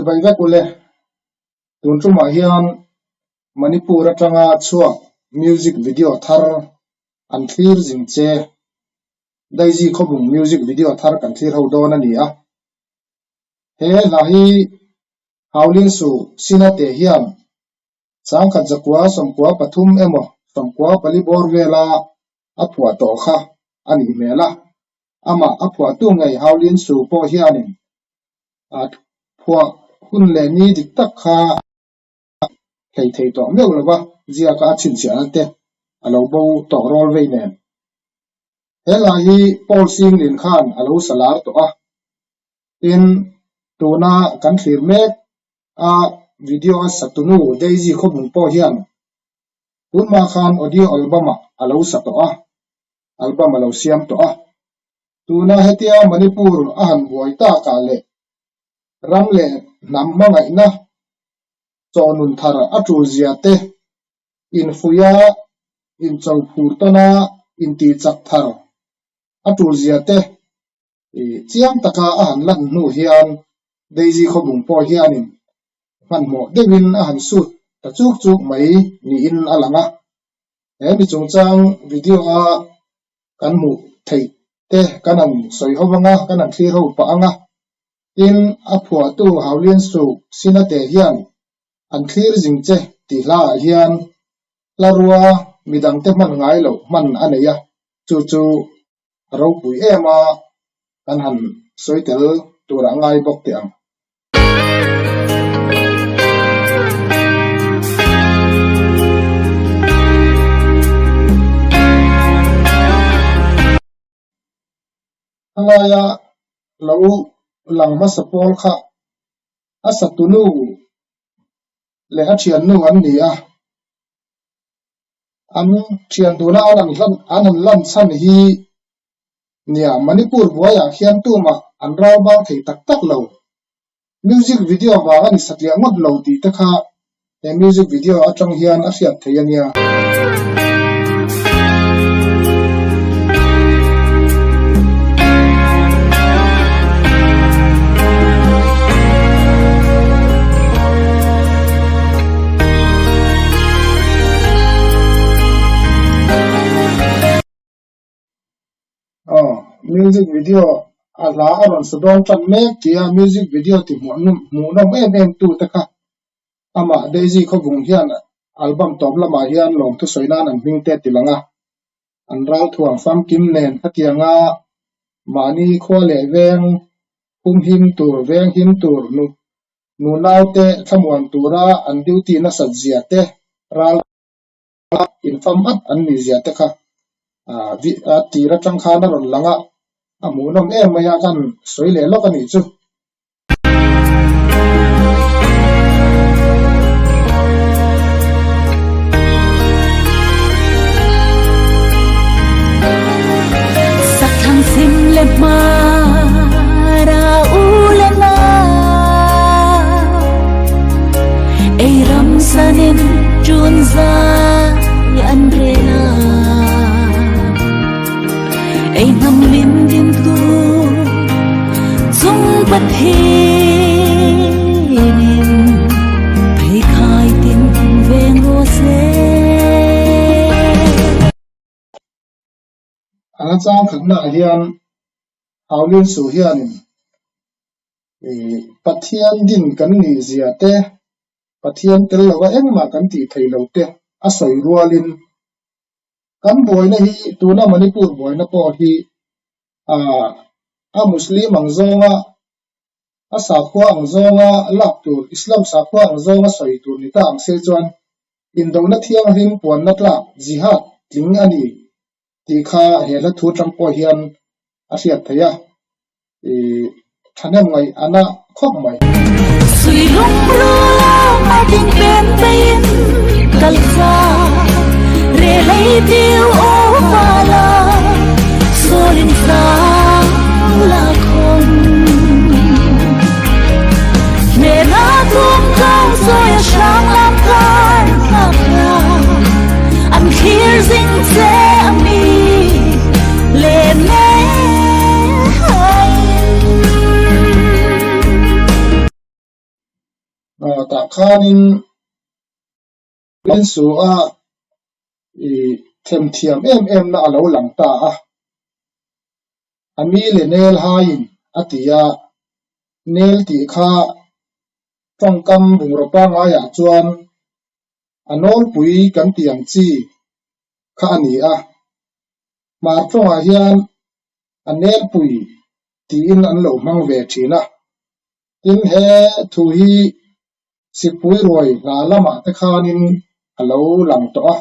bai vek ule tun tuma hian Manipur atanga chuak music video thar an thlir jing che daiji khobung music video thar kan thlir ho don ani a he la hi haulin su sinate hian sangkhat zakwa somkwa pathum emo somkwa palibor vela aphua to kha ani mela ama aphua tu ngai haulin su po hianin at phua hun le ni dik tak kha thei to meu lawa zia ka chin sia te alo bo to rol ve nen hela hi Paul Sing Lin Khan alo salar to a in tuna kan thlir mek a video satunu daisy khobung po hian Unma Khan audio album alo sato a album alo siam to a tuna hetia Manipur a han buai ta ka le ram le nam ma ngai na chonun thar atu ziate in fuya in chawphur tona in ti chak thar atu ziate chiam taka a han lan nu hian daisy khobung po hianin man mo devin a han sut ta chuk mai ni in alanga mi chungchang video a kan mu thei te kanan soi howanga kanan thlir ho pa anga in aphua tu haulin su sinate hian an thlir jing che ti hla hian larua midang te man ngai lo man aneya chu ro pui ema kan han soitel tura ngai bok te ang angaya lo lang masapol kha asatunu le achian nu an ni a an chian tuna anan lan san hi nia Manipur buaya khian tu ma an raw bang thei tak lo music video wa ani satlia ngot lo ti ta kha e music video atang hian a hriat thei ania music video ala aron sadon chan mek tia music video ti mu nom em tu ta kha ama daisy khobung hian album top lama hian long tu soina nan hing te tilanga an ral thuang sam kim nen khatianga mani khole veng him tur veng him tur nu naute thamuan tura an duty na sajia te ral infam at an ni zia te kha tira tang kha na ron langa amu nom em maya kan soile lo kan ni chu sakhang sim le mara ulana ei ram sanin chunza andrena ei nam min din tu zung bat henin phei khai tin vengo se ana chang khakna hian haulin su hian pathian din kan ni zia te pathian tel lawa engma kan ti theilo te a soi rualin kan boina hi tuna Manipur boina po hi a muslim ang zonga a sakhwa ang zonga laktur islam sakhwa ang zonga soi tur ni ta ang se chuan indona thiang ring puan na tla jihad tling ani ti kha hela thu tang po hian a hriat theya thanem ngai ana khop mai sui lung ru ma ding pen pen kalsa re lei tiu o pala solin sa la khom me na tum kang soy shang lam kar na an khir zing se ami le me ta khanin len su a them thiam em na alo lang ta a ami le nel hain atia nel ti kha trong kam bung ro pa nga ya chuan anol pui kan tiang chi kha ani a mar tong a hian anel pui ti in an lo mang ve thina tin he thu hi sipui roi la lama te khanin alo lang to a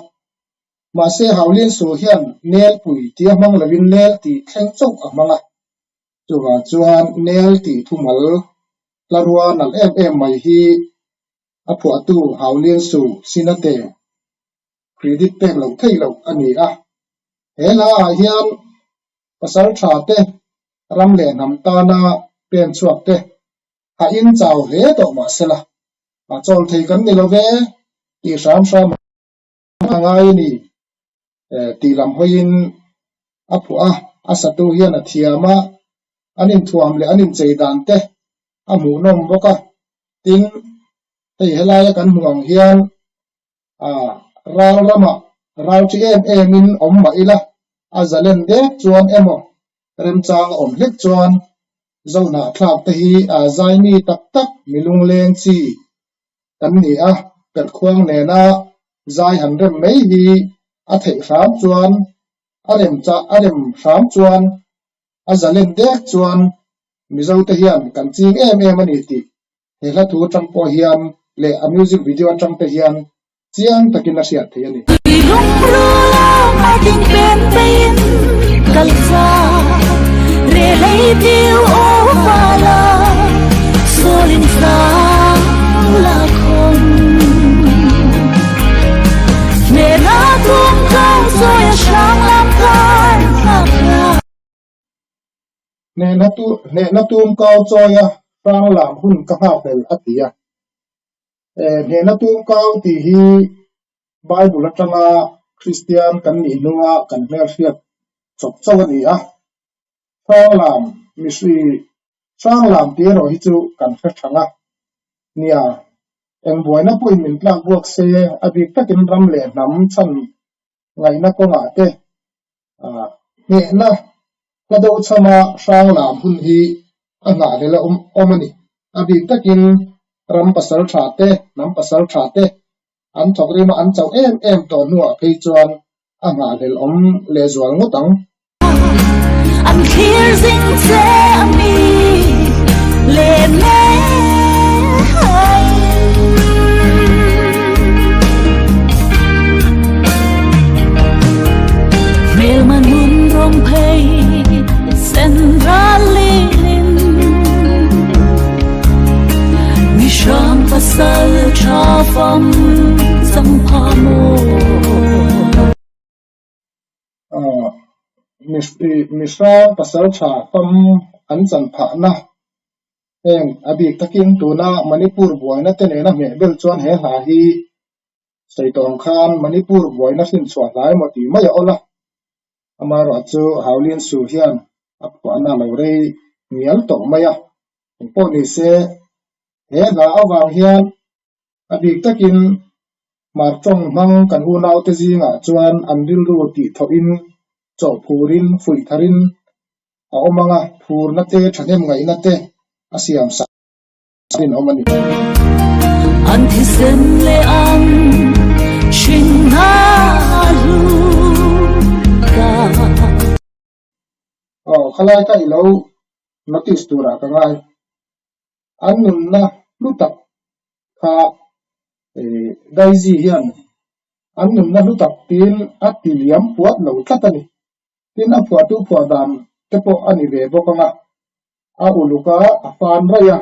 ma se haulin su hian nel pui ti mang lovin nel ti thleng chok a manga chuwa chuan nel ti thumal larua nal em mai hi aphu atu haulin su sinate credit pek lo thei lo ani a hela hian pasal tha te ram le nam ta na pen chuak te ha in chau he to ma sela a chol thei kan ni lo ve ti sam ngai ni ti lam hoin aphu a asatu hian a thiama anin thuam le anin cheidan te a mu nom boka tin hei helai kan muang hian ral rama ral chi em in om ma ila a zalen de chuan emo rem chang om hlek chuan zona thlak te hi a zai mi tak tak milung leng chi kan ni a per khuang ne na zai han rem mai hi a thei ram chuan a rem ram chuan a zalen de chuan mizo te hian kan ching em ani ti hela thu tang po hian le a music video tang te hian chiang takin a sia thei ani lung ru ma ding pen pen kalsa re lei tiu o mala solin sa la khom ne na tum kang so ya shang lam kar ne na tum kau choya sang lam hun ka ha pel atia ne na tum kau ti hi bible atanga christian kan ni nuwa kan mer fiat chok chawani a sang lam ti ro hi chu kan fe thanga nia eng boina puin min plak buak se abi takin ram le nam chan ngai na ko nga te ne na la do chama sang lam hun hi anga le la omani abi takin ram pasal tha te nam pasal tha te an thokri ma an chau em to nuwa phei chuan anga le om le zual ngotang an khir zing che ami le me hai mel manun rong phei centralin mi sham pasal cha fam sam phamo misra pasal tha pam an chan pha na eng abi takin tuna manipur boina te ne na me bel chuan he ha hi saitong khan manipur boina sin chwa lai mo ti mai ola amaro chu haulin su hian apko ana lo re mial to maya po ni se he ga awang hian abi takin mar chong mang kan hu nau te zinga chuan an ril ru ti thoin cho phurin fui tharin a omanga phur na te thanem ngai na te asiam sa sin omani an thi sen le an shin na lu ka khalai ka ilo notice tura ka ngai an nun na lutak kha daiji hian an nun na lutak tin atiliam puat lo tlatani tin a puatu puadam te po ani ve bokanga a uluka a fan raya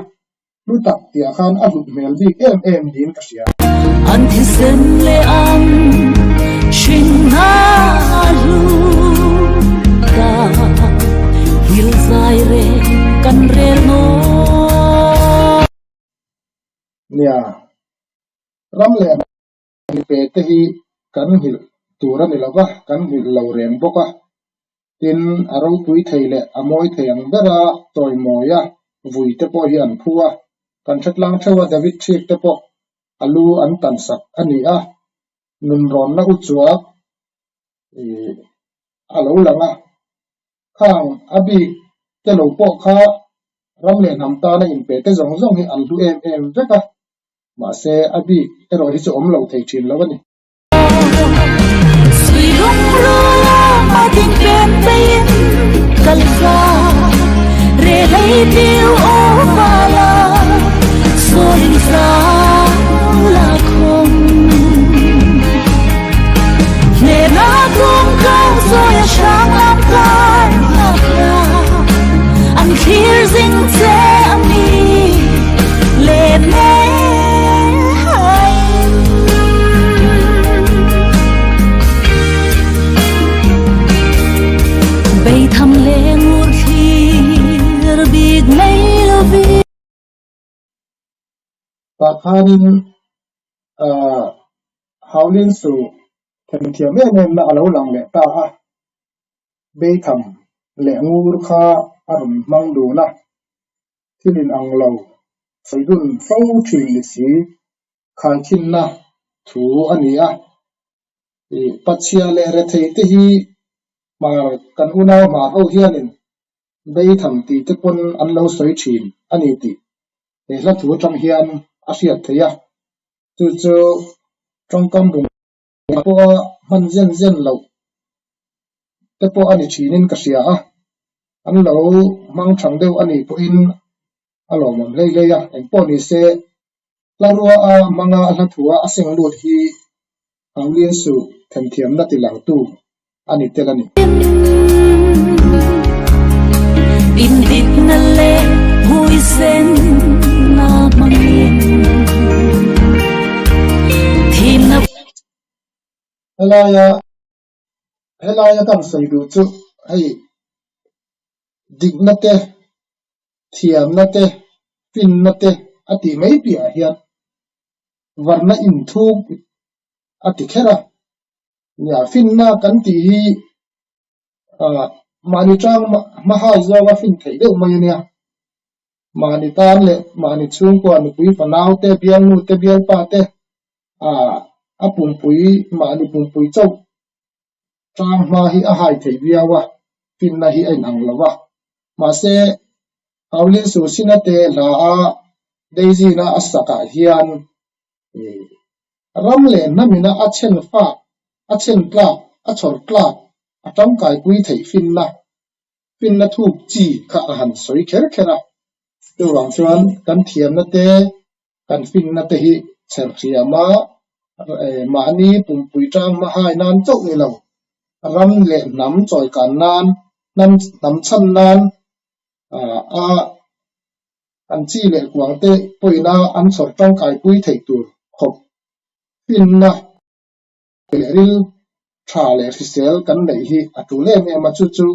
lutak tia khan a lut mel bi em din ka sia an thi sen le an shin na lu ka hil zai re kan re no nia ramle ni pe te hi kan hil tura ni lawa kan hil lo rem boka tin aro pui theile amoi theyang bera toy moya vui te po hian phua kan thatlang thewa david thik te po alu an tan sak ani a nun ron na uchuak alo langa khang abi te lo po kha ram le nam ta na in pe te zong zong hi an lu em veka ma se abi ero hi chu om lo thei thin lo ani sui lung ro ma tin pen pen kalfa re lei tiu o pala soling sa la khom ne na tum kang so ya shang lam kai na an khir zing che ami le ne bay thăm lệ ngủ khi big mấy lovey ta khanin haulin su then thiam em na alo lang le ta a be tham le ngur kha arum mang du na thilin ang lo saidun fau thin li si khan khin na thu ani a pachia le re thei te hi ma kan una ma ho hianin be tham ti te pon an lo soi thin ani ti la thu tang hian a hriat theia chu trong kam bung po man zen lo te po ani thinin ka sia a an lo mang thang deuh ani po in alo mam lei a en po ni se la ruwa a manga la thua a seng lut hi anglien su them thiam na ti lang tu ani telani in dit na le hui sen na mangin thim na helaya kan sai du chu ai dig na te thiam na te pin na te ati mai pi a hian warna in thu ati khera nya fin na kan ti hi mani chang ma ha zawa fin thei deuh mai ania mani tan le mani chung ko ani pui panaw te bial nu te bial pa te a pum pui mani pum pui chau chang ma hi a hai thei biawa fin na hi ai nang lawa ma se haulin su sinate la a daisy na asaka hian ram le namina a chen fa a chen tla a chor tla a tam kai pui thei fin na thu chi kha a han soi khera tu wang chuan kan thiam na te kan fin na te hi cher riama mani pum pui tang ma hai nan chau ni lo ram le nam choi kan nan nam chan nan an chi le kwang te poina an chor tang kai pui thei tur khop fin na le ril tha le risel kan nei hi atu le me ma chu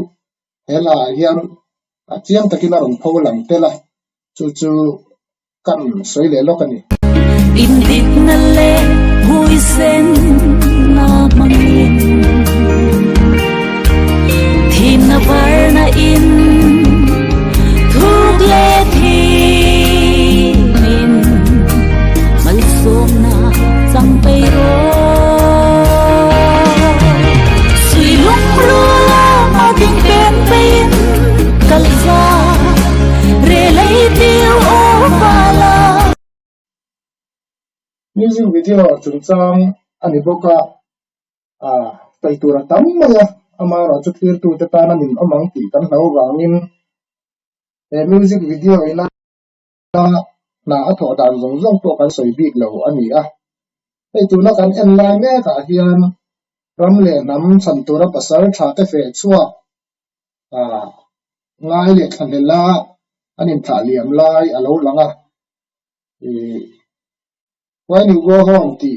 hela hian a chiang takina ron pho lam te la chu kan soi le lokani in dit na le hui sen na mangin thim na var na in thuk le thi min mal som na sang pe ro sui lung ro ma tin pen pen kalza re lei tiu o pala music video chung chang ani boka tai tura tam maya ama ra chu thir tu te ta na min amang ti kan hlo wangin music video ina na a tho dan zong to kan soi bik lo ani a ei tu na kan en lai me ka hian ram le nam chan tura pasar tha te fe chuwa ngai le khan le la anin tha liam lai alo langa why you go home ti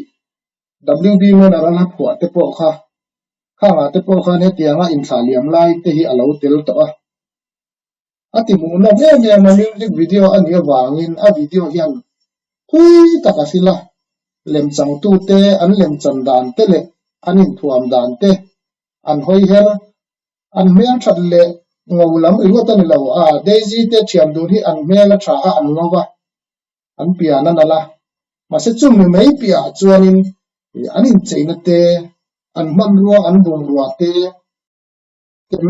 WB mo na ran phwa te po kha nga te po kha ne tianga in tha liam lai te hi alo tel to ati mu na me ma music video ani wangin a video hian hui taka sila lem chang tu te an lem chan dan te le anin thuam dan te an hoi her an mel that le ngolam i wata ni lo daisy te thiam du hi an mel tha an ngowa an piana nala mà sẽ chung người mấy bịa cho nên anh in chạy nó tê anh mặn rùa anh bùng rùa tê cái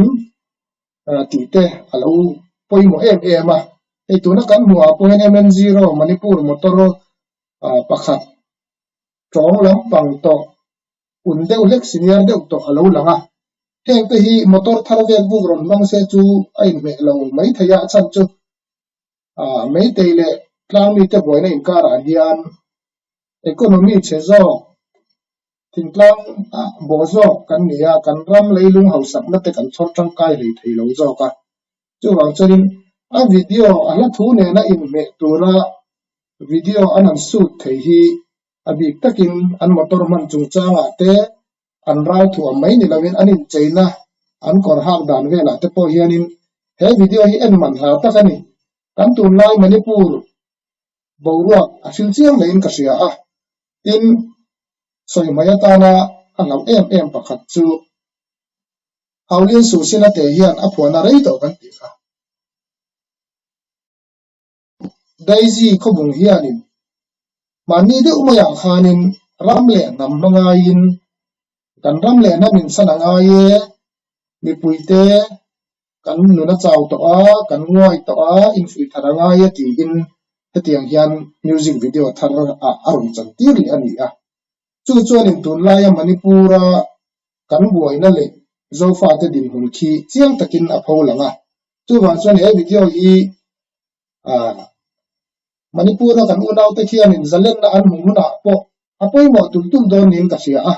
tí tê à lâu bôi một em mà cái tụi nó cắn mùa bôi em zero Manipur motor pakhat trống lắm bằng to un deuh lek senior deuh to alo langa heng te hi motor thar vel bu ron mang se chu ai me lo mai thaya chan chu mai te le tlang mi te boina in kar a hian economy che zo tin tlang bo zo kan nia kan ram leilung hau sak na te kan chor tang kai le thei lo zo ka chu wang chorin a video ala thu ne na in me tura video anan shoot thei hi abik takin an motor man chung changa te an rau thu mai ni lawin anin cheina an kor hak dan vela te po hianin he video hi en man hla takani kan tun lai Manipur boruak a fil chiang lein ka sia a tin soi maya ta na an lo em pakhat chu haulin su sina te hian a phuana rei to kan ti kha daisy khobung hianin mani de umaya khanin ramle nam mangain kan ramle namin sanangaye mi puite kan nuna chaw to a kan ngoi to a in fui tharangaye ti in hetiang hian music video thar a arum chan tiri ani a chu chuanin tunlaya Manipura kan buaina le zofa te din hun khi chiang takin a pholanga chu wan chuan he video hi Manipura kan unaw te khianin zalen na an hunguna po apoi mo tum don nin ka sia a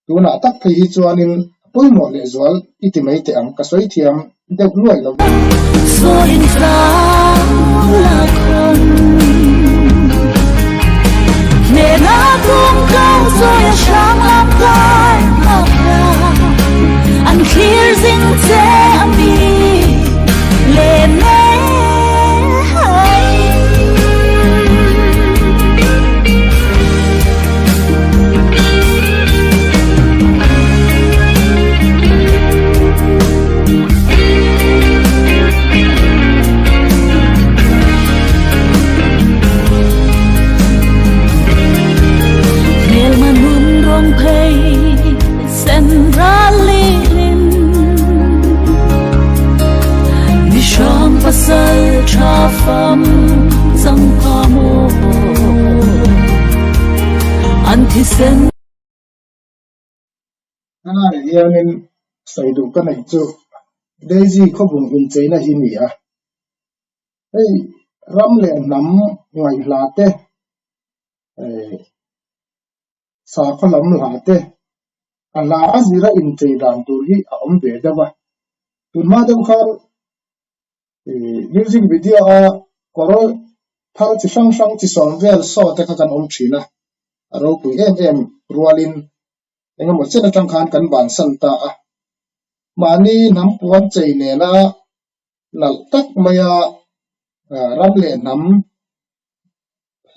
tuna tak phei hi chuanin apoi mo le zwal iti mai te ang ka soi thiam deuh nuai lo so in la kon ne na tum kau so ya shang lam kai an clear zing te ami le me pasal trafam sang pamo antisen ana hianin saidu ka nei chu daisy khobung in cheina hi ni a ei ramle nam ngai hlate sa khalam hlate ala azira in cheidan tur hi a om be dawa tunma deu khan music video a koro thar chi sang chi song vel so te ka kan om thina aro pui em rualin enga mo chena tang khan kan ban san ta a mani nam puan chei ne na nal tak maya ramle nam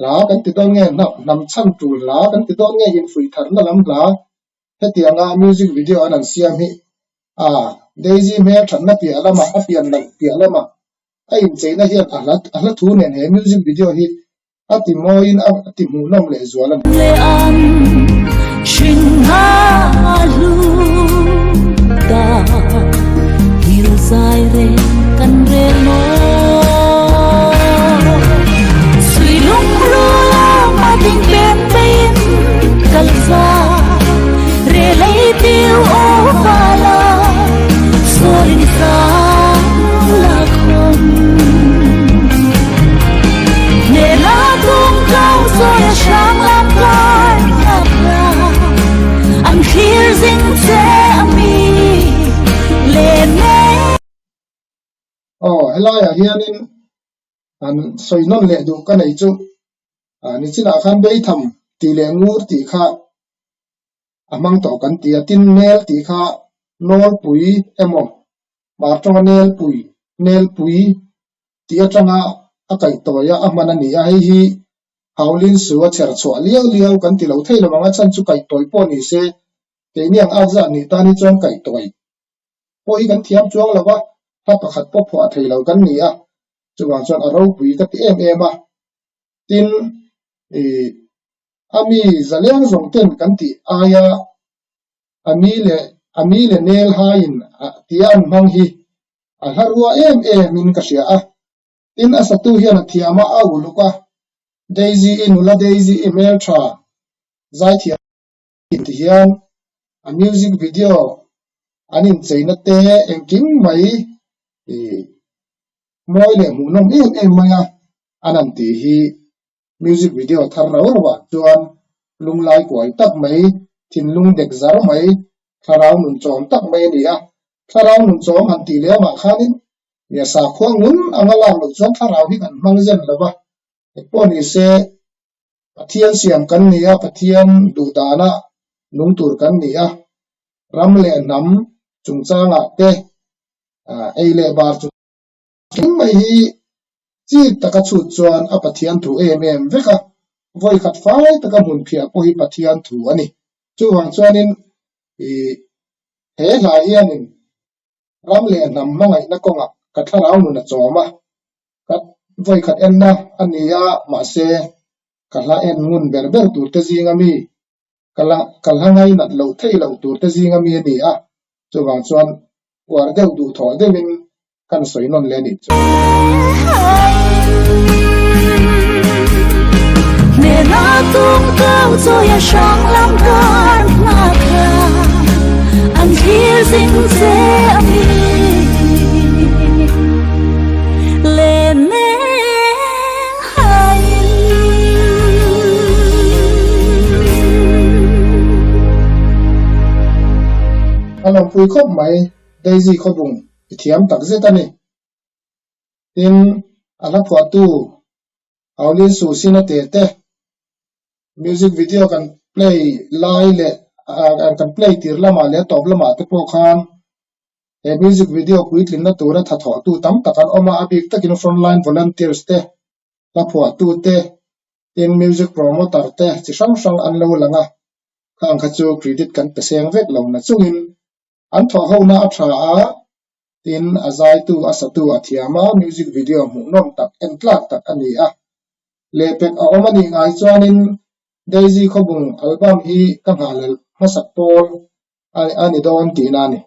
la kan ti don nge nam chan tu la kan ti don nge in fui thar na lam la hetianga music video anan siam hi daisy me thanna pi alama apian lang pi alama ai cheina hian ala thu nen he music video hi ati moin ati mu nom le zualan le an shin ha lu ta hil sai re kan re no sui lung ru ma ding pen pen kal sa re lai tiu o pala so in sa la kon ne la tum kau so ya shang lam kai I'm hearing te ami le ne hello ya hianin an soinon le du ka nei chu ni china khan bei tham ti le ngur ti kha amang to kan ti tin nel ti kha nol pui emo mar tong nel pui ti atanga akai to ya amana ni a hi haulin suwa cher chwa liao kan ti lo thei lo manga chan chu kai toy po ni se ke niang aza ni ta ni chong kai toy po hi kan thiam chuang lawa ta pakhat po phwa thei lo kan ni a chuwang chuan aro pui ka ti em a tin ami zaliang zong ten kan ti aya ami le nel hain tian mang hi a harua min ka sia a in asatu hian thiama a uluka daisy inula daisy email tha zai thia ti hian a music video anin cheina te engking mai moi le mu nom maya anan ti hi music video thar rawa chuan lung lai kwai tak mai thin lung dek zar mai tharau nun chom tak mai ni a tharau nun chom han ti le ma khanin ya sa khwangun angala lo chuan tharau hi kan mangzen lawa poni se pathian siam kan ni a pathian du dana lung tur kan ni a ram le nam chungchanga te ei le bar chu king mai hi chi taka chu chuan a pathian thu veka voi khat fai taka mun phia po hi pathian thu ani chu wang chuanin he la hianin ram le nam mangai na konga ka tharau nu na choma kat voi khat enna ania ma se kala en ngun berber tur te zinga mi kala ngai nat lo thei lo tur te zinga mi ni a chu wang chuan war deu du tho dewin kan soi non le ni để nó tung cao cho ya sang lam can mà ca anh kia dinh dễ ami lên mê hay alam pui khop mai daisy khobung thiam tak zetani tin ala phwatu aulin su sina te music video kan play lai le kan play tir lama le top lama te po khan e music video kuitlin na tura tha tho tu tam takan oma abik takin frontline volunteers te la phwatu te in music promoter te chi sang sang an lo langa khang kha chu credit kan peseng vek lo na chungin an tho ho na atha a tin azai tu asatu athiama music video mu nom tak en tlak tak ani a lepek a omani ngai chuanin daisy khobung album hi ka halal masak pol ani don ti na ni